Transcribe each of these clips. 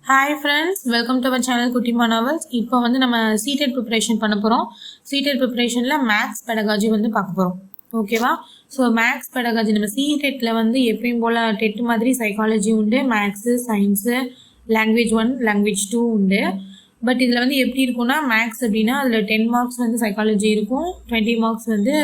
Hi friends, welcome to our channel Kuttima novels. இப்போ வந்து நம்ம சீடெட் ப்ரிப்பரேஷன் பண்ண போகிறோம். சீடெட் ப்ரிப்பரேஷனில் மேக்ஸ் பெடகாஜி வந்து பார்க்க போகிறோம். ஓகேவா? ஸோ மேக்ஸ் பெடகாஜி நம்ம சீடெட்டில் வந்து எப்பயும் போல் டெட் மாதிரி சைக்காலஜி உண்டு, மேக்ஸு, சயின்ஸு, லாங்குவேஜ் 1, லாங்குவேஜ் 2 உண்டு. பட் இதில் வந்து எப்படி இருக்குன்னா, மேக்ஸ் அப்படின்னா அதில் 10 மார்க்ஸ் வந்து சைக்காலஜி இருக்கும், 20 மார்க்ஸ் வந்து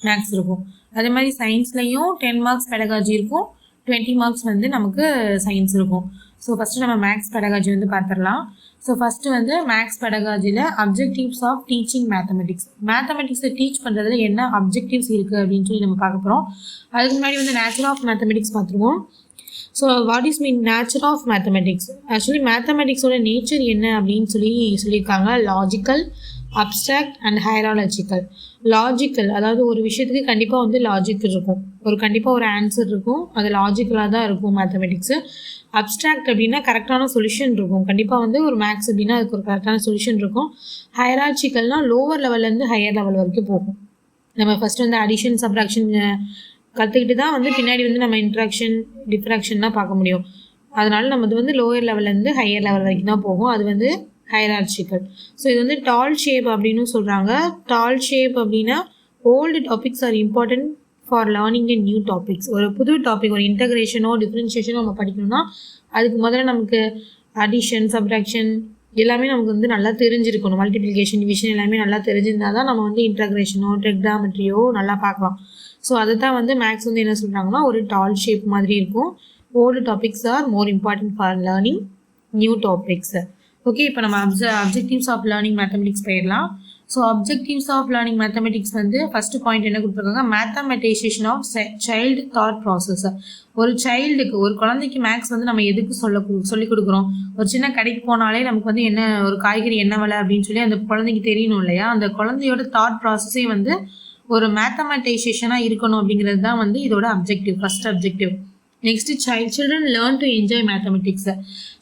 மேக்ஸ் இருக்கும். அதே மாதிரி சயின்ஸ்லையும் 10 மார்க்ஸ் பெடகாஜி இருக்கும், 20 மார்க்ஸ் வந்து நமக்கு சயின்ஸ் இருக்கும். ஸோ ஃபஸ்ட்டு நம்ம மேக்ஸ் பெடகாஜி வந்து பார்த்துடலாம். ஸோ ஃபஸ்ட்டு வந்து மேக்ஸ் பெடகாஜியில் அப்ஜெக்டிவ்ஸ் ஆஃப் டீச்சிங் மேத்தமெட்டிக்ஸை டீச் பண்ணுறதுல என்ன அப்ஜெக்டிவ்ஸ் இருக்குது அப்படின்னு சொல்லி நம்ம பார்க்க போகிறோம். அதுக்கு முன்னாடி வந்து நேச்சர் ஆஃப் மேத்தமெட்டிக்ஸ் பார்த்துருவோம். So what is mean nature of mathematics? Actually மேத்தமெட்டிக்ஸோட நேச்சர் என்ன அப்படின்னு சொல்லியிருக்காங்க. Logical, abstract and hierarchical. Logical அதாவது ஒரு விஷயத்துக்கு கண்டிப்பாக வந்து லாஜிக் இருக்கும், கண்டிப்பாக ஒரு ஆன்சர் இருக்கும், அது லாஜிக்கலாக தான் இருக்கும் மேத்தமெட்டிக்ஸு. அப்ஸ்ட்ராக்ட் அப்படின்னா கரெக்டான சொல்யூஷன் இருக்கும், கண்டிப்பாக வந்து ஒரு மேக்ஸ் அப்படின்னா அதுக்கு ஒரு கரெக்டான சொல்யூஷன் இருக்கும். ஹைரார்ச்சிக்கல்னால் லோவர் லெவல்லேருந்து ஹையர் லெவல் வரைக்கும் போகும். நம்ம ஃபஸ்ட்டு வந்து அடிஷன், சப்ராக்ஷன் கற்றுக்கிட்டு தான் வந்து பின்னாடி வந்து நம்ம இன்ட்ராக்ஷன், டிஃப்ராக்ஷன்லாம் பார்க்க முடியும். அதனால நம்ம இது வந்து லோயர் லெவல்லேருந்து ஹையர் லெவல் வரைக்கும் தான் போகும். அது வந்து ஹைரார்ச்சிக்கல். ஸோ இது வந்து டால் ஷேப் அப்படின்னு சொல்கிறாங்க. டால் ஷேப் அப்படின்னா old topics are important for learning and new topics. ஒரு புது டாபிக், ஒரு இன்டகிரேஷனோ டிஃப்ரென்ஷியேஷனோ நம்ம படிக்கணும்னா அதுக்கு முதல்ல நமக்கு அடிஷன், சப்ராக்ஷன் எல்லாமே நமக்கு வந்து நல்லா தெரிஞ்சிருக்கணும். மல்டிப்ளிகேஷன், டிவிஷன் எல்லாமே நல்லா தெரிஞ்சிருந்தால் தான் நம்ம வந்து இன்டகிரேஷனோ ட்ரிக்னாமெட்ரியோ நல்லா பார்க்கலாம். ஸோ அதை தான் வந்து மேக்ஸ் வந்து என்ன சொல்கிறாங்கன்னா ஒரு டால் ஷேப் மாதிரி இருக்கும். Old topics are more important for learning new topics. Okay, இப்போ நம்ம அப்ஜெக்டிவ்ஸ் ஆஃப் லேர்னிங் மேத்தமெட்டிக்ஸ் போயிடலாம். So objectives of learning mathematics வந்து ஃபஸ்ட்டு பாயிண்ட் என்ன கொடுத்துருக்காங்க, mathematisation of child thought process. ஒரு சைல்டுக்கு, ஒரு குழந்தைக்கு மேக்ஸ் வந்து நம்ம எதுக்கு சொல்லிக் கொடுக்குறோம்? ஒரு சின்ன கடைக்கு போனாலே நமக்கு வந்து என்ன, ஒரு காய்கறி என்ன விலை அப்படின்னு சொல்லி அந்த குழந்தைக்கு தெரியணும் இல்லையா? அந்த குழந்தையோட தாட் ப்ராசஸே வந்து ஒரு மேத்தமெட்டைசேஷனாக இருக்கணும் அப்படிங்கிறது தான் வந்து இதோட objective, first objective. Next, children learn to enjoy mathematics.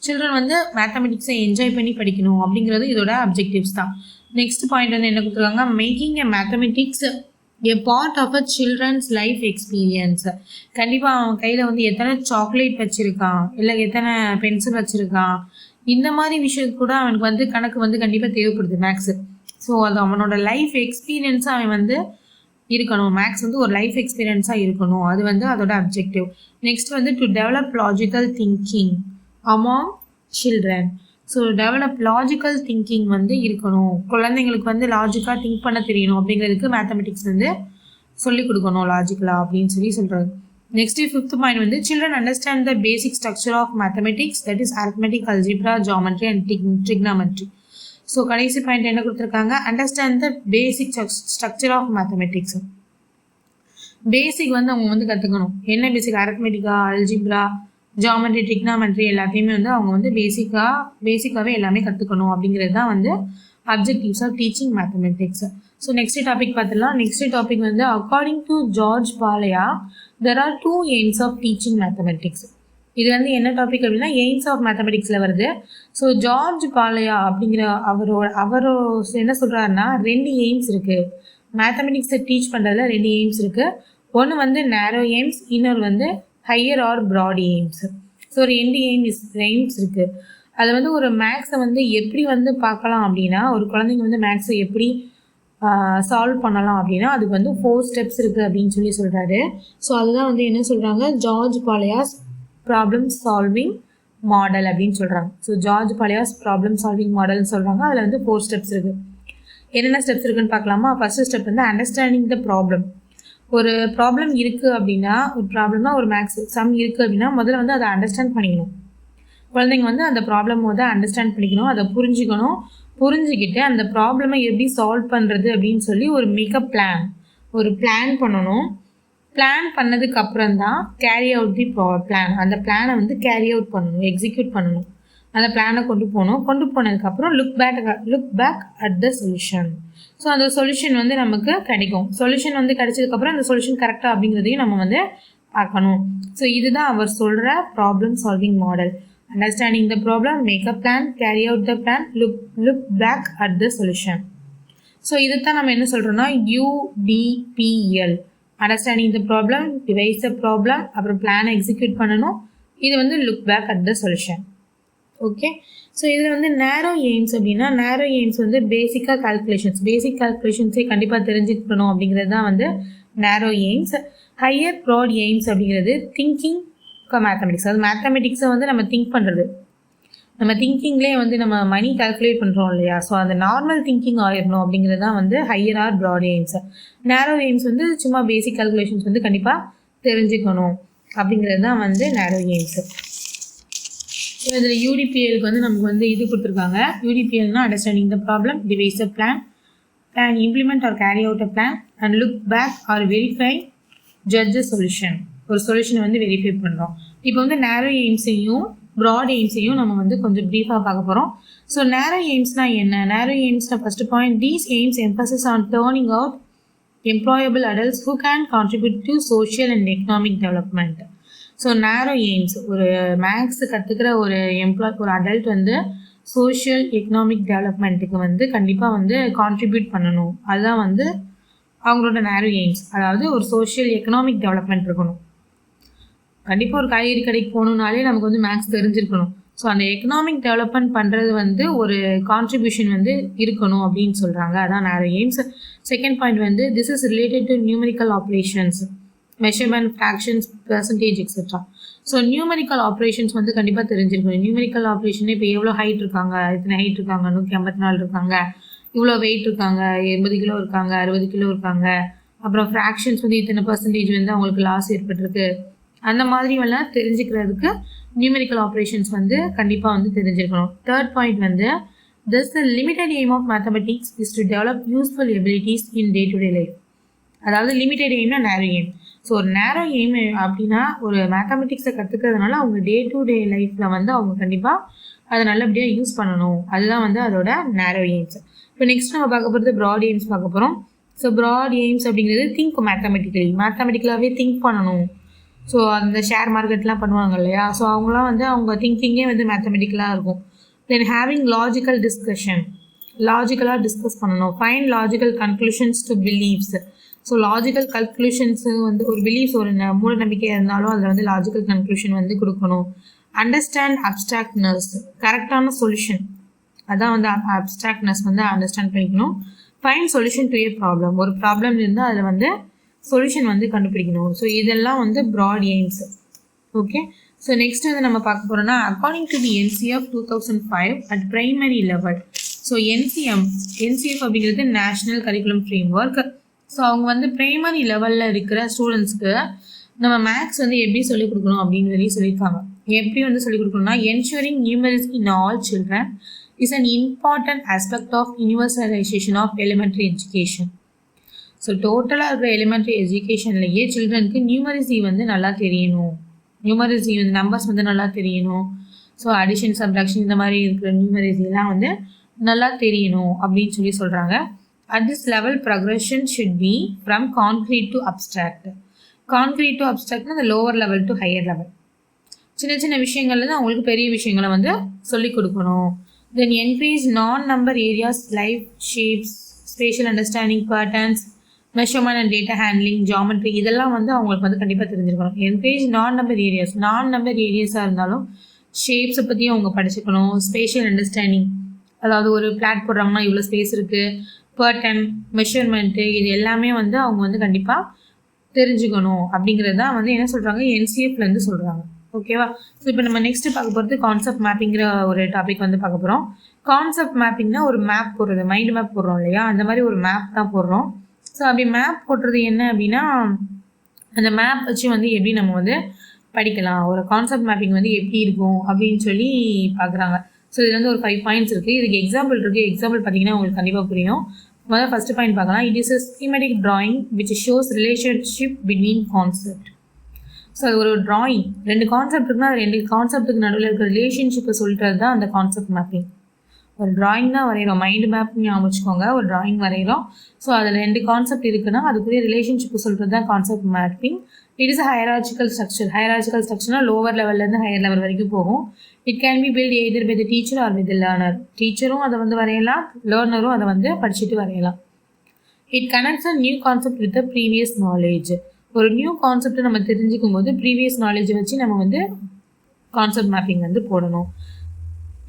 Children வந்து மேத்தமெட்டிக்ஸை என்ஜாய் பண்ணி படிக்கணும் அப்படிங்கிறது இதோட அப்ஜெக்டிவ்ஸ் தான். நெக்ஸ்ட் பாயிண்ட் வந்து என்ன கொடுத்துருக்காங்க, making a mathematics a part of a children's life experience. கண்டிப்பாக அவன் கையில் வந்து எத்தனை சாக்லேட் வச்சுருக்கான், இல்லை எத்தனை பென்சில் வச்சுருக்கான், இந்த மாதிரி விஷயம் கூட அவனுக்கு வந்து கணக்கு வந்து கண்டிப்பாக தேவைப்படுது மேக்ஸு. ஸோ அது அவனோட லைஃப் எக்ஸ்பீரியன்ஸாக அவன் வந்து இருக்கணும். மேக்ஸ் வந்து ஒரு லைஃப் எக்ஸ்பீரியன்ஸாக இருக்கணும், அது வந்து அதோட அப்ஜெக்டிவ். நெக்ஸ்ட் வந்து to develop logical thinking among children. So develop logical thinking வந்து இருக்கணும், குழந்தைங்களுக்கு வந்து லாஜிக்காக திங்க் பண்ண தெரியணும் அப்படிங்கிறதுக்கு மேத்தமெட்டிக்ஸ் வந்து சொல்லிக் கொடுக்கணும் லாஜிக்கலாக அப்படின்னு சொல்கிறது. நெக்ஸ்ட் ஃபிஃப்த் பாயிண்ட் வந்து children understand the basic structure of mathematics, that is arithmetic, algebra, geometry and trigonometry. So கடைசி பாயிண்ட் என்ன கொடுத்துருக்காங்க, understand the basic structure of mathematics. Basic வந்து அவங்க வந்து கற்றுக்கணும். என்ன பேசிக்? அரித்மெட்டிக்கா, அல்ஜிப்ரா, ஜியாமெட்ரி, ட்ரிக்னாமெட்ரி எல்லாத்தையுமே வந்து அவங்க வந்து பேசிக்காகவே எல்லாமே கற்றுக்கணும் அப்படிங்கிறது தான் வந்து objectives of teaching mathematics. So next topic பார்த்துடலாம். நெக்ஸ்ட் டாபிக் வந்து according to George Polya there are 2 aims of teaching mathematics. இது வந்து என்ன டாபிக் அப்படின்னா எய்ம்ஸ் ஆஃப் மேத்தமெட்டிக்ஸில் வருது. ஸோ ஜார்ஜ் பாலையா அப்படிங்கிற அவரோ என்ன சொல்கிறாருன்னா 2 எய்ம்ஸ் இருக்குது மேத்தமெட்டிக்ஸை டீச் பண்ணுறதுல. 2 எய்ம்ஸ் இருக்குது. ஒன்று வந்து நேரோ எய்ம்ஸ், இன்னொரு வந்து higher R broad AIIMS. So 2 AIIMS இருக்குது. அது வந்து ஒரு மேக்ஸை வந்து எப்படி வந்து பார்க்கலாம் அப்படின்னா, ஒரு குழந்தைங்க வந்து மேக்ஸை எப்படி சால்வ் பண்ணலாம் அப்படின்னா அதுக்கு வந்து 4 ஸ்டெப்ஸ் இருக்குது அப்படின்னு சொல்கிறாரு. ஸோ அதுதான் வந்து என்ன சொல்கிறாங்க, ஜார்ஜ் பாலையாஸ் ப்ராப்ளம் சால்விங் மாடல் அப்படின்னு சொல்கிறாங்க. ஸோ ஜார்ஜ் பாலையாஸ் ப்ராப்ளம் சால்விங் மாடல்னு சொல்கிறாங்க. அதில் வந்து 4 ஸ்டெப்ஸ் இருக்குது. என்னென்ன ஸ்டெப்ஸ் இருக்குன்னு பார்க்கலாமா? ஃபர்ஸ்ட் ஸ்டெப் வந்து அண்டர்ஸ்டாண்டிங் த ப்ராப்ளம். ஒரு ப்ராப்ளம் இருக்குது அப்படின்னா, ஒரு ப்ராப்ளம்னா ஒரு மேக்ஸ் சம் இருக்குது அப்படின்னா முதல்ல வந்து அதை அண்டர்ஸ்டாண்ட் பண்ணிக்கணும். குழந்தைங்க வந்து அந்த ப்ராப்ளம் வந்து அண்டர்ஸ்டாண்ட் பண்ணிக்கணும், அதை புரிஞ்சுக்கிட்டு அந்த ப்ராப்ளமை எப்படி சால்வ் பண்ணுறது அப்படின்னு சொல்லி ஒரு பிளான் பண்ணணும். பிளான் பண்ணதுக்கு அப்புறம் தான் கேரி அவுட் தி பிளான். அந்த பிளானை வந்து கேரி அவுட் பண்ணணும், எக்ஸிக்யூட் பண்ணணும். அந்த பிளானை கொண்டு போனதுக்கப்புறம் look back at the solution. So அந்த சொல்யூஷன் வந்து நமக்கு கிடைக்கும். சொல்யூஷன் வந்து கிடைச்சதுக்கப்புறம் அந்த சொல்யூஷன் கரெக்டாக அப்படிங்கிறதையும் நம்ம வந்து பார்க்கணும். ஸோ இதுதான் அவர் சொல்கிற problem solving model. Understanding the problem, make a plan, carry out the plan, look back at the solution. So இதைத்தான் நம்ம என்ன சொல்கிறோம்னா UDPL. Understanding the problem, devise the problem, அப்புறம் பிளானை எக்ஸிக்யூட் பண்ணணும். இது வந்து look back at the solution. Okay. So இதில் வந்து நேரோ எய்ம்ஸ் அப்படின்னா நேரோ எய்ம்ஸ் வந்து பேசிக் கால்குலேஷன்ஸே கண்டிப்பாக தெரிஞ்சுக்கணும் அப்படிங்கிறது தான் வந்து நேரோ எய்ம்ஸ். ஹையர் ப்ராட் எய்ம்ஸ் அப்படிங்கிறது திங்கிங் மேத்தமெட்டிக்ஸ். அது மேத்தமெட்டிக்ஸை வந்து நம்ம திங்க் பண்ணுறது, நம்ம திங்கிங்லேயே வந்து நம்ம மணி கால்குலேட் பண்ணுறோம் இல்லையா, ஸோ அந்த நார்மல் திங்கிங் ஆயிடணும் அப்படிங்கிறது தான் வந்து ஹையர் ஆர் ப்ராட் எய்ம்ஸ். நேரோ எய்ம்ஸ் வந்து சும்மா பேசிக் கால்குலேஷன்ஸ் வந்து கண்டிப்பாக தெரிஞ்சுக்கணும் அப்படிங்கிறது தான் வந்து நேரோ எய்ம்ஸ். ஸோ இதில் யூடிபிஎலுக்கு வந்து நமக்கு வந்து இது கொடுத்துருக்காங்க. யூடிபிஎல்னா understanding the problem, devise a plan, implement or carry out a plan and look back or verify, judge a solution. ஒரு சொல்யூஷனை வந்து வெரிஃபை பண்ணுறோம். இப்போ வந்து நேரோ எய்ம்ஸையும் ப்ராட் எய்ம்ஸையும் நம்ம வந்து கொஞ்சம் ப்ரீஃபாக பார்க்க போகிறோம். ஸோ நேரோ எய்ம்ஸ்னால் என்ன? நேரோ எய்ம்ஸில் first point, these aims emphasise on turning out employable adults who can contribute to social and economic development. So நேரோ எய்ம்ஸ், ஒரு மேக்ஸ் கற்றுக்கிற ஒரு அடல்ட் வந்து சோஷியல் எக்கனாமிக் டெவலப்மெண்ட்டுக்கு வந்து கண்டிப்பாக வந்து கான்ட்ரிபியூட் பண்ணணும். அதுதான் வந்து அவங்களோட நேரோ எய்ம்ஸ். அதாவது ஒரு சோஷியல் எக்கனாமிக் டெவலப்மெண்ட் இருக்கணும். கண்டிப்பாக ஒரு காய்கறி கடைக்கு போகணுன்னாலே நமக்கு வந்து மேக்ஸ் தெரிஞ்சிருக்கணும். ஸோ அந்த எக்கனாமிக் டெவலப்மெண்ட் பண்ணுறது வந்து ஒரு கான்ட்ரிபியூஷன் வந்து இருக்கணும் அப்படின்னு சொல்கிறாங்க. அதான் நேரோ எய்ம்ஸ். செகண்ட் பாயிண்ட் வந்து this is related to numerical operations, measurement, fractions, percentage etcetera. So numerical operations வந்து கண்டிப்பாக தெரிஞ்சிருக்கணும். நியூமெரிக்கல் ஆப்ரேஷன் இப்போ எவ்வளோ ஹைட் இருக்காங்க, இத்தனை ஹைட் இருக்காங்க, 154 இருக்காங்க, இவ்வளோ வெயிட் இருக்காங்க, 80 கிலோ இருக்காங்க, 60 கிலோ இருக்காங்க, அப்புறம் ஃப்ராக்ஷன்ஸ் வந்து இத்தனை பர்சன்டேஜ் வந்து அவங்களுக்கு லாஸ் ஏற்பட்டிருக்கு, அந்த மாதிரி எல்லாம் தெரிஞ்சுக்கிறதுக்கு நியூமெரிக்கல் ஆப்ரேஷன்ஸ் வந்து கண்டிப்பாக வந்து தெரிஞ்சிருக்கணும். தேர்ட் பாயிண்ட் வந்து thus the limited aim of mathematics is to develop useful abilities in day-to-day life. அதாவது லிமிட்டட் எய்ம்னா நேரோ எய்ம். ஸோ ஒரு நேரோ எய்ம் அப்படின்னா ஒரு மேத்தமெட்டிக்ஸை கற்றுக்கிறதுனால அவங்க டே டு டே லைஃப்பில் வந்து அவங்க கண்டிப்பாக அதை நல்லபடியாக யூஸ் பண்ணணும். அதுதான் வந்து அதோட நேரோ எய்ம்ஸ். இப்போ நெக்ஸ்ட் நம்ம பார்க்க போகிறது ப்ராட் எய்ம்ஸ் பார்க்க போகிறோம். ஸோ ப்ராட் எய்ம்ஸ் அப்படிங்கிறது திங்க் மேத்தமெட்டிக்கலாகவே திங்க் பண்ணணும். ஸோ அந்த ஷேர் மார்க்கெட்லாம் பண்ணுவாங்க இல்லையா, ஸோ அவங்களாம் வந்து அவங்க திங்கிங்கே வந்து மேத்தமெட்டிக்கலாக இருக்கும். தென் ஹேவிங் லாஜிக்கலாக டிஸ்கஸ் பண்ணணும். Find logical conclusions to beliefs. So logical conclusions வந்து ஒரு பிலீவ்ஸ், ஒரு மூட நம்பிக்கையாக இருந்தாலும் அதில் வந்து லாஜிக்கல் கன்க்ளூஷன் வந்து கொடுக்கணும். அண்டர்ஸ்டாண்ட் அப்ஸ்ட்ராக்ட்னஸ், கரெக்டான சொல்யூஷன், அதான் வந்து அப்ஸ்ட்ராக்ட்னஸ் வந்து அண்டர்ஸ்டாண்ட் பண்ணிக்கணும். Find solution to a problem, ஒரு ப்ராப்ளம் இருந்தால் அதில் வந்து சொல்யூஷன் வந்து கண்டுபிடிக்கணும். ஸோ இதெல்லாம் வந்து broad aims. Okay. So next வந்து நம்ம பார்க்க போகிறோம்னா according to the NCF 2005 at primary level. So NCF அப்படிங்கிறது நேஷ்னல் கரிக்குலம் ஃப்ரேம்வொர்க். ஸோ அவங்க வந்து பிரைமரி லெவலில் இருக்கிற ஸ்டூடெண்ட்ஸ்க்கு நம்ம மேக்ஸ் வந்து எப்படி சொல்லிக் கொடுக்கணும் அப்படின்னு சொல்லியிருக்காங்க. எப்படி வந்து சொல்லிக் கொடுக்கணும்னா, ensuring numeracy in all children is an important aspect of universalisation of elementary education. So டோட்டலாக இருக்கிற எலிமெண்ட்ரி எஜுகேஷன்லேயே சில்ட்ரனுக்கு நியூமரிசி வந்து நல்லா தெரியணும். நியூமரிசி வந்து நம்பர்ஸ் வந்து நல்லா தெரியணும். ஸோ அடிஷன், சப்ட்ராக்ஷன் இந்த மாதிரி இருக்கிற நியூமரிசிலாம் வந்து நல்லா தெரியணும் அப்படின்னு சொல்கிறாங்க. At this level progression should be from concrete to abstract. Concrete to அப்ஸ்ட்ராக்ட்னா அந்த lower level to higher level. சின்ன சின்ன விஷயங்கள்லேருந்து அவங்களுக்கு பெரிய விஷயங்களை வந்து சொல்லிக் கொடுக்கணும். Then encourage non number areas life shapes, spatial understanding, patterns, measurement and data handling, geometry, இதெல்லாம் வந்து அவங்களுக்கு வந்து கண்டிப்பாக தெரிஞ்சிருக்கணும். என்கரேஜ் நான் நம்பர் ஏரியாஸாக இருந்தாலும் ஷேப்ஸை பற்றியும் அவங்க படிச்சுக்கணும். ஸ்பேஷியல் அண்டர்ஸ்டாண்டிங், அதாவது ஒரு பிளாட் போடுறாங்கன்னா இவ்வளோ ஸ்பேஸ் இருக்குது, பேட்டர்ன், மெஷர்மெண்ட்டு, இது எல்லாமே வந்து அவங்க வந்து கண்டிப்பாக தெரிஞ்சுக்கணும் அப்படிங்கிறது தான் வந்து என்ன சொல்கிறாங்க, NCFலேருந்து சொல்கிறாங்க. ஓகேவா. ஸோ இப்போ நம்ம நெக்ஸ்ட் பார்க்க போகிறது கான்செப்ட் மேப்பிங்கிற ஒரு டாபிக் வந்து பார்க்க போகிறோம். கான்செப்ட் மேப்பிங்னா ஒரு மேப் போடுறது, மைண்ட் மேப் போடுறோம் இல்லையா, அந்த மாதிரி ஒரு மேப் தான் போடுறோம். ஸோ அப்படி மேப் போடுறது என்ன அப்படின்னா, அந்த மேப் வச்சு வந்து எப்படி நம்ம வந்து படிக்கலாம், ஒரு கான்செப்ட் மேப்பிங் வந்து எப்படி இருக்கும் அப்படின்னு சொல்லி பார்க்குறாங்க. ஸோ இது வந்து ஒரு 5 பாயிண்ட்ஸ் இருக்குது. இதுக்கு எக்ஸாம்பிள் இருக்குது. எக்ஸாம்பிள் பார்த்தீங்கன்னா உங்களுக்கு கண்டிப்பாக புரியும். முதல்ல ஃபஸ்ட்டு பாயிண்ட் பார்க்கலாம். It is a schematic drawing which shows relationship between concept. So அது ஒரு ட்ராயிங், 2 கான்செப்ட் இருக்குன்னா அது 2 கான்செப்ட்டுக்கு நடுவில் இருக்கிற ரிலேஷன்ஷிப்பை சொல்கிறது தான் அந்த கான்செப்ட் மேப்பிங். ஒரு ட்ராயிங் தான் வரைகிறோம், மைண்ட் மேப் ஞாபகம் வச்சுக்கோங்க, ஒரு ட்ராயிங் வரைகிறோம். ஸோ அதில் 2 கான்செப்ட் இருக்குன்னா அதுக்குரிய ரிலேஷன்ஷிப்பை சொல்கிறது தான் concept mapping. It is hierarchical structure. Hierarchical ஸ்ட்ரக்சர்னா லோவர் லெவல்லேருந்து ஹையர் லெவல் வரைக்கும் போகும். It can be built either by the teacher or with learner. டீச்சரும் அதை வந்து வரையலாம், லேர்னரும் அதை வந்து படிச்சுட்டு வரையலாம். It connects a new concept with the previous knowledge. ஒரு நியூ கான்செப்டை நம்ம தெரிஞ்சுக்கும் போது ப்ரீவியஸ் நாலேஜை வச்சு நம்ம வந்து கான்செப்ட் மேப்பிங் வந்து போடணும்.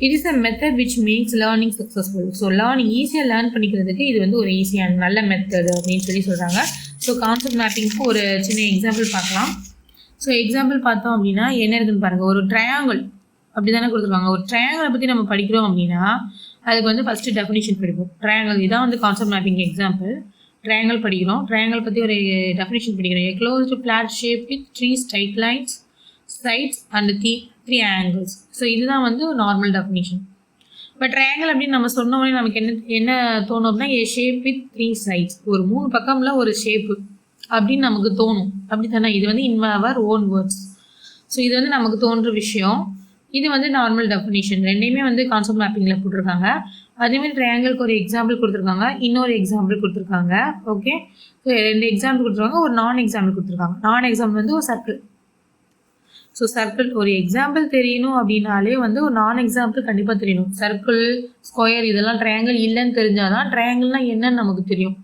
It is a method which makes learning successful. So learning ஈஸியாக லேர்ன் பண்ணிக்கிறதுக்கு இது வந்து ஒரு ஈஸியான நல்ல மெத்தட் அப்படின்னு சொல்கிறாங்க. ஸோ கான்செப்ட் மேப்பிங்க்கு ஒரு சின்ன எக்ஸாம்பிள் பார்க்கலாம். ஸோ எக்ஸாம்பிள் பார்த்தோம் அப்படின்னா என்ன இருக்குன்னு பாருங்கள். ஒரு ட்ரையாங்கிள் அப்படி தானே கொடுத்துருக்காங்க. ஒரு ட்ரையாங்கிளை பற்றி நம்ம படிக்கிறோம் அப்படின்னா அதுக்கு வந்து ஃபஸ்ட்டு டெஃபினிஷன் படிப்போம். ட்ரையாங்கிள் இதான் வந்து கான்செப்ட் மேப்பிங் எக்ஸாம்பிள். ட்ரையாங்கிள் படிக்கிறோம். ட்ரையாங்கிள் பற்றி ஒரு டெஃபினிஷன் படிக்கிறோம். A closed flat shape with 3 straight lines, sides and 3 angles. So இதுதான் வந்து நார்மல் டெஃபினிஷன். இப்போ ட்ரையாங்கிள் அப்படின்னு நம்ம சொன்னோடனே நமக்கு என்ன தோணும் அப்படின்னா a shape with 3 sides, ஒரு 3 பக்கம்ல ஒரு ஷேப்பு அப்படின்னு நமக்கு தோணும். அப்படி தானே? இது வந்து in our own words. So இது வந்து நமக்கு தோன்ற விஷயம். இது வந்து நார்மல் டெஃபினிஷன். ரெண்டையுமே வந்து கான்செப்ட் மேப்பிங்கில் போட்டிருக்காங்க. அதேமாதிரி ட்ரையாங்கிளுக்கு ஒரு எக்ஸாம்பிள் கொடுத்துருக்காங்க, இன்னொரு எக்ஸாம்பிள் கொடுத்துருக்காங்க. ஓகே, ஸோ 2 எக்ஸாம்பிள் கொடுத்துருக்காங்க, ஒரு நான் எக்ஸாம்பிள் கொடுத்துருக்காங்க. நான் எக்ஸாம்பிள் வந்து ஒரு சர்க்கிள். ஸோ சர்க்கிள் ஒரு எக்ஸாம்பிள் தெரியணும் அப்படின்னாலே வந்து ஒரு நான் எக்ஸாம்பிள் கண்டிப்பாக தெரியணும். சர்க்கிள், ஸ்கொயர் இதெல்லாம் ட்ரையாங்கிள் இல்லைன்னு தெரிஞ்சால் தான் ட்ரையாங்கிள்னால் என்னன்னு நமக்கு தெரியும்.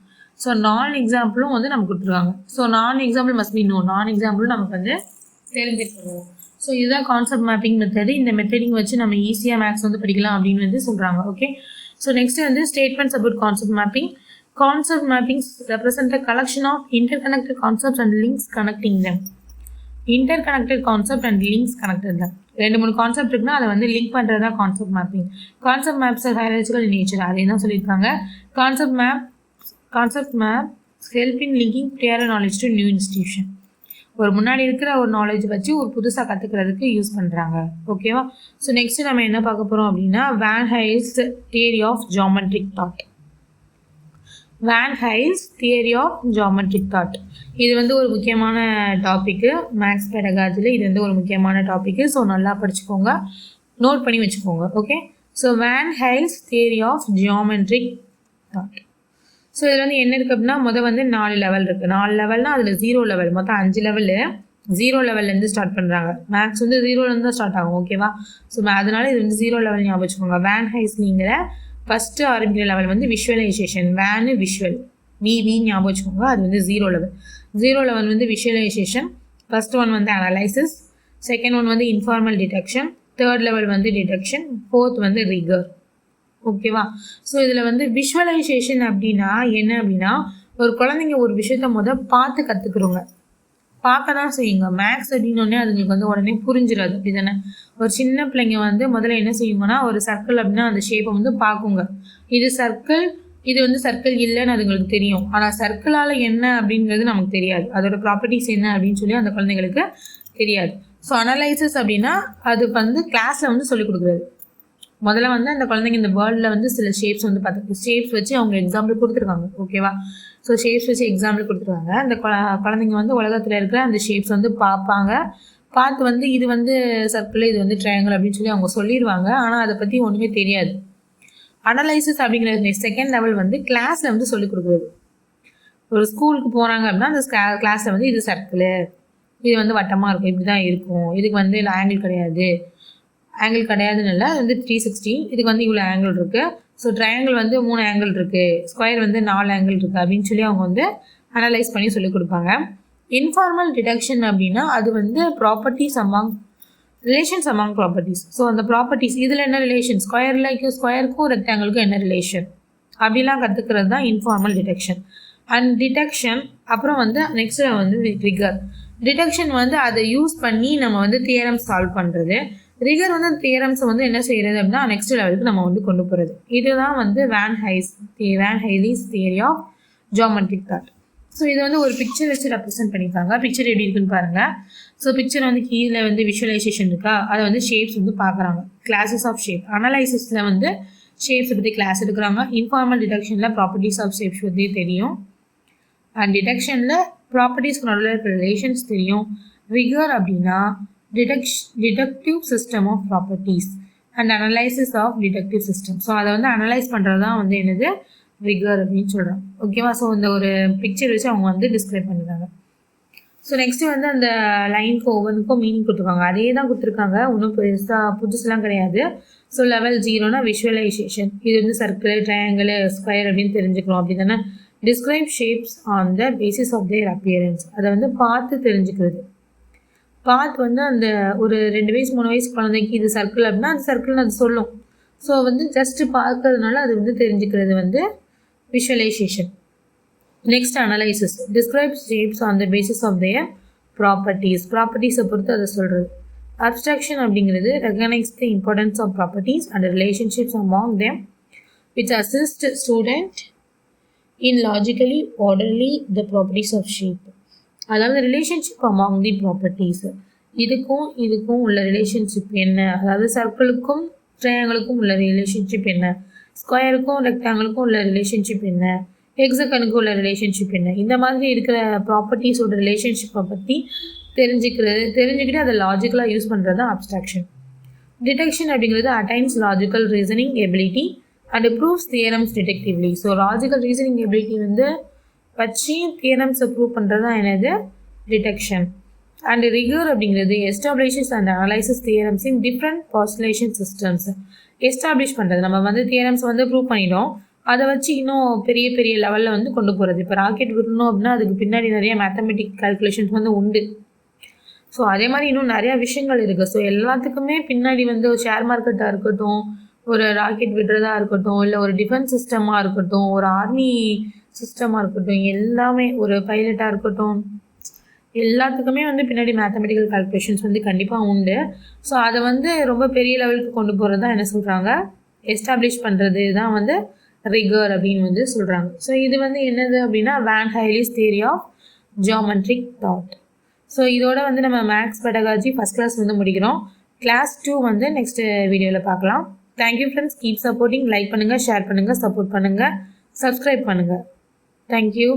ஸோ நான் எக்ஸாம்பிளும் வந்து நமக்கு கொடுத்துருக்காங்க. ஸோ நான் எக்ஸாம்பிள் மஸ்ட் பி நோ, நான் எக்ஸாம்பிளும் நமக்கு வந்து தெரிஞ்சிருக்கணும். ஸோ இதுதான் கான்செப்ட் மேப்பிங் மெத்தடு. இந்த மெத்தடிங் வச்சு நம்ம ஈஸியாக மேக்ஸ் வந்து படிக்கலாம் அப்படின்னு வந்து சொல்கிறாங்க. ஓகே, ஸோ நெக்ஸ்ட் வந்து statements about concept mapping. Concept mappings represent a collection of interconnected concepts and links connecting them. Interconnected concept and links connected them. 2-3 concept இருக்குன்னா அதை வந்து லிங்க் பண்ணுறது தான் concept mapping. Concept maps are hierarchical in nature, அதே தான் சொல்லியிருக்காங்க. Concept map help in linking prior knowledge to new institution. ஒரு முன்னாடி இருக்கிற ஒரு நாலேஜ் வச்சு ஒரு புதுசாக கற்றுக்கிறதுக்கு யூஸ் பண்ணுறாங்க. ஓகேவா? ஸோ நெக்ஸ்ட் நம்ம என்ன பார்க்க போகிறோம் அப்படின்னா van Hiele's theory of geometric thought. Van Hiele's theory of geometric thought இது வந்து ஒரு முக்கியமான டாப்பிக்கு மேக்ஸ் பெடகாஜியில். இது வந்து ஒரு முக்கியமான டாப்பிக்கு. ஸோ நல்லா படிச்சுக்கோங்க, நோட் பண்ணி வச்சுக்கோங்க. Okay, so van Hiele's theory of geometric thought. So இதில் வந்து என்ன இருக்குது அப்படின்னா வந்து 4 லெவல் இருக்குது. 4 லெவல்னால் அதில் 0 லெவல், மொத்தம் 5 லெவலு 0 லெவல்லேருந்து ஸ்டார்ட் பண்ணுறாங்க. மேக்ஸ் வந்து 0லேருந்து தான் ஸ்டார்ட் ஆகும். ஓகேவா? ஸோ அதனால இது வந்து 0 லெவல் ஞாபகம் வச்சுக்கோங்க. வேன் ஹைஸ்லிங்கிற ஃபஸ்ட்டு ஆரம்பிக்கிற லெவல் வந்து விஷுவலைசேஷன். வேனு விஷுவல், விவி ஞாபகம் வச்சுக்கோங்க. அது வந்து 0 லெவல். 0 லெவல் வந்து விஷுவலைசேஷன். ஃபஸ்ட் ஒன் வந்து அனலைசிஸ், செகண்ட் ஒன் வந்து இன்ஃபார்மல் டிடெக்ஷன், தேர்ட் லெவல் வந்து டிடெக்ஷன், ஃபோர்த் வந்து ரிகர். ஓகேவா? ஸோ இதில் வந்து விஷுவலைசேஷன் அப்படின்னா என்ன அப்படின்னா ஒரு குழந்தைங்க ஒரு விஷயத்த பார்த்து கற்றுக்குறோங்க. பார்க்க தான் செய்யுங்க. மேக்ஸ் அப்படின்னோடனே அதுங்களுக்கு வந்து உடனே புரிஞ்சிடாது. அப்படி தானே? ஒரு சின்ன பிள்ளைங்க வந்து முதல்ல என்ன செய்யுங்கன்னா ஒரு சர்க்கிள் அப்படின்னா அந்த ஷேப்பை வந்து பார்க்குங்க. இது சர்க்கிள், இது வந்து சர்க்கிள் இல்லைன்னு அதுங்களுக்கு தெரியும். ஆனால் சர்க்கிளால் என்ன அப்படிங்கிறது நமக்கு தெரியாது. அதோட ப்ராப்பர்ட்டிஸ் என்ன அப்படின்னு சொல்லி அந்த குழந்தைங்களுக்கு தெரியாது. ஸோ அனலைசிஸ் அப்படின்னா அது வந்து கிளாஸில் வந்து சொல்லிக் கொடுக்குறது. முதல்ல வந்து அந்த குழந்தைங்க இந்த வேர்ல்டில் வந்து சில ஷேப்ஸ் வந்து ஷேப்ஸ் வச்சு அவங்க எக்ஸாம்பிள் கொடுத்துருக்காங்க. ஓகேவா? ஸோ ஷேப்ஸ் வச்சு எக்ஸாம்பிள் கொடுத்துருக்காங்க. அந்த குழந்தைங்க வந்து உலகத்தில் இருக்கிற அந்த ஷேப்ஸ் வந்து பார்ப்பாங்க. பார்த்து வந்து இது வந்து சர்க்கிள், இது வந்து ட்ரையாங்கிள் அப்படின்னு சொல்லி அவங்க சொல்லிடுவாங்க. ஆனால் அதை பற்றி ஒன்றுமே தெரியாது. அனலைசிஸ் அப்படிங்கிற செகண்ட் லெவல் வந்து கிளாஸில் வந்து சொல்லிக் கொடுக்குறது. ஒரு ஸ்கூலுக்கு போகிறாங்க அப்படின்னா அந்த கிளாஸில் வந்து இது சர்க்கிள், இது வந்து வட்டமாக இருக்கும், இப்படி தான் இருக்கும், இதுக்கு வந்து ஆங்கிள் கிடையாதுன்னு இல்லை, அது வந்து 360, இதுக்கு வந்து இவ்வளோ ஆங்கிள் இருக்குது. ஸோ ட்ரையாங்கிள் வந்து 3 ஆங்கிள் இருக்குது, ஸ்கொயர் வந்து 4 ஆங்கிள் இருக்குது அப்படின்னு சொல்லி அவங்க வந்து அனலைஸ் பண்ணி சொல்லிக் கொடுப்பாங்க. இன்ஃபார்மல் டிடெக்ஷன் அப்படின்னா அது வந்து properties relations among properties. So அந்த ப்ராப்பர்ட்டிஸ் இதில் என்ன ரிலேஷன், ஸ்கொயருக்கும் ரெக்டாங்கிளுக்கும் என்ன ரிலேஷன் அப்படிலாம் கற்றுக்கிறது தான் இன்ஃபார்மல் டிடெக்ஷன். அண்ட் டிடெக்ஷன் அப்புறம் வந்து நெக்ஸ்ட் வந்து ரிகர். டிடெக்ஷன் வந்து அதை யூஸ் பண்ணி நம்ம வந்து தியரம் சால்வ் பண்ணுறது. ரிகர் வந்து தியரம்ஸை வந்து என்ன செய்கிறது அப்படின்னா நெக்ஸ்ட் லெவலுக்கு நம்ம வந்து கொண்டு போகிறது. இதுதான் வந்து van Hiele's theory of geometric thought. So இது வந்து ஒரு பிக்சர் வச்சு ரெப்ரசென்ட் பண்ணியிருக்காங்க. பிக்சர் எப்படி இருக்குன்னு பாருங்கள். ஸோ பிக்சர் வந்து கீழே வந்து விஷுவலைசேஷன் இருக்கா, அதை வந்து ஷேப்ஸ் வந்து பார்க்குறாங்க. Classes of shape. அனலைசிஸில் வந்து ஷேப்ஸ் பற்றி கிளாஸ் எடுக்கிறாங்க. இன்ஃபார்மல் டிடெக்ஷனில் ப்ராப்பர்ட்டிஸ் ஆஃப் ஷேப்ஸ் பற்றி தெரியும். அண்ட் டிடெக்ஷனில் ப்ராப்பர்ட்டிஸ்க்கு நடுவில் இருக்கிற ரிலேஷன்ஸ் தெரியும். ரிகர் அப்படின்னா deductive system of properties and analysis of deductive system. So அதை வந்து அனலைஸ் பண்ணுறது தான் வந்து என்னது ரிகர் அப்படின்னு சொல்கிறாங்க. ஓகேவா? ஸோ இந்த ஒரு பிக்சர் வச்சு அவங்க வந்து டிஸ்கிரைப் பண்ணிடுறாங்க. ஸோ நெக்ஸ்ட்டு வந்து அந்த லைனுக்கு ஒவ்வொன்றுக்கும் மீனிங் கொடுத்துருக்காங்க. அதே தான் கொடுத்துருக்காங்க, ஒன்றும் புதுசுலாம் கிடையாது. ஸோ லெவல் 0னா விஷுவலைசேஷன், இது வந்து சர்க்கிள், ட்ரையாங்கிள், ஸ்கொயர் அப்படின்னு தெரிஞ்சுக்கிறோம். அப்படி தானே? Describe shapes on the basis of their appearance, அதை வந்து பார்த்து தெரிஞ்சுக்கிறது. பார்த்து வந்து அந்த ஒரு 2 வயசு 3 வயசு குழந்தைக்கு இது சர்க்கிள் அப்படின்னா அந்த சர்க்கிள்னு அது சொல்லும். ஸோ வந்து ஜஸ்ட் பார்க்கறதுனால அது வந்து தெரிஞ்சுக்கிறது வந்து visualisation. Next analysis. Describes shapes on the basis of their properties. ப்ராப்பர்ட்டிஸை பொறுத்து அதை சொல்கிறது. அப்ஸ்ட்ராக்ஷன் அப்படிங்கிறது recognise the importance of properties and relationships among them which assist student in logically orderly the properties of shape. அதாவது relationship among the properties. இதுக்கும் உள்ள relationship என்ன, அதாவது சர்க்கிளுக்கும் ட்ரையாங்கிளுக்கும் உள்ள ரிலேஷன்ஷிப் என்ன, ஸ்கொயருக்கும் ரெக்டாங்கிளுக்கும் உள்ள ரிலேஷன்ஷிப் என்ன, ஹெக்ஸகனுக்கு உள்ள ரிலேஷன்ஷிப் என்ன, இந்த மாதிரி இருக்கிற ப்ராப்பர்ட்டிஸோட ரிலேஷன்ஷிப்பை பற்றி தெரிஞ்சுக்கிட்டு அதை லாஜிக்கலாக யூஸ் பண்ணுறது தான் அப்ஸ்ட்ராக்ஷன். டிடெக்ஷன் அப்படிங்கிறது attains logical reasoning ability and proves theorems deductively. So logical reasoning ability வந்து வச்சு தியரம்ஸை ப்ரூவ் பண்ணுறது தான் என்னது டிடெக்ஷன். அண்ட் ரிகர் அப்படிங்கிறது establishes and analyses theorems in different postulation systems. Establish பண்ணுறது, நம்ம வந்து தியரம்ஸ் வந்து ப்ரூவ் பண்ணிட்டோம், அதை வச்சு இன்னும் பெரிய பெரிய லெவலில் வந்து கொண்டு போகிறது. இப்போ ராக்கெட் விடணும் அப்படின்னா அதுக்கு பின்னாடி நிறைய மேத்தமெட்டிக் கால்குலேஷன்ஸ் வந்து உண்டு. ஸோ அதே மாதிரி இன்னும் நிறையா விஷயங்கள் இருக்குது. ஸோ எல்லாத்துக்குமே பின்னாடி வந்து ஒரு ஷேர் மார்க்கெட்டாக இருக்கட்டும், ஒரு ராக்கெட் விடுறதா இருக்கட்டும், இல்லை ஒரு டிஃபென்ஸ் சிஸ்டமாக இருக்கட்டும், ஒரு ஆர்மி சிஸ்டமாக இருக்கட்டும், எல்லாமே ஒரு பைலட்டாக இருக்கட்டும், எல்லாத்துக்குமே வந்து பின்னாடி மேத்தமெட்டிக்கல் கால்குலேஷன்ஸ் வந்து கண்டிப்பாக உண்டு. ஸோ அதை வந்து ரொம்ப பெரிய லெவலுக்கு கொண்டு போகிறது தான் என்ன சொல்கிறாங்க, எஸ்டாப்ளிஷ் பண்ணுறது தான் வந்து ரிகர் அப்படின்னு வந்து சொல்கிறாங்க. ஸோ இது வந்து என்னது அப்படின்னா van Hiele's theory of geometric thought. So இதோட வந்து நம்ம மேக்ஸ் பெடகாஜி ஃபஸ்ட் கிளாஸ் வந்து முடிக்கிறோம். கிளாஸ் 2 வந்து நெக்ஸ்ட் வீடியோவில் பார்க்கலாம். Thank you friends. Keep supporting. Like பண்ணுங்கள், ஷேர் பண்ணுங்கள், சப்போர்ட் பண்ணுங்கள், சப்ஸ்கிரைப் பண்ணுங்கள். தேங்க்யூ.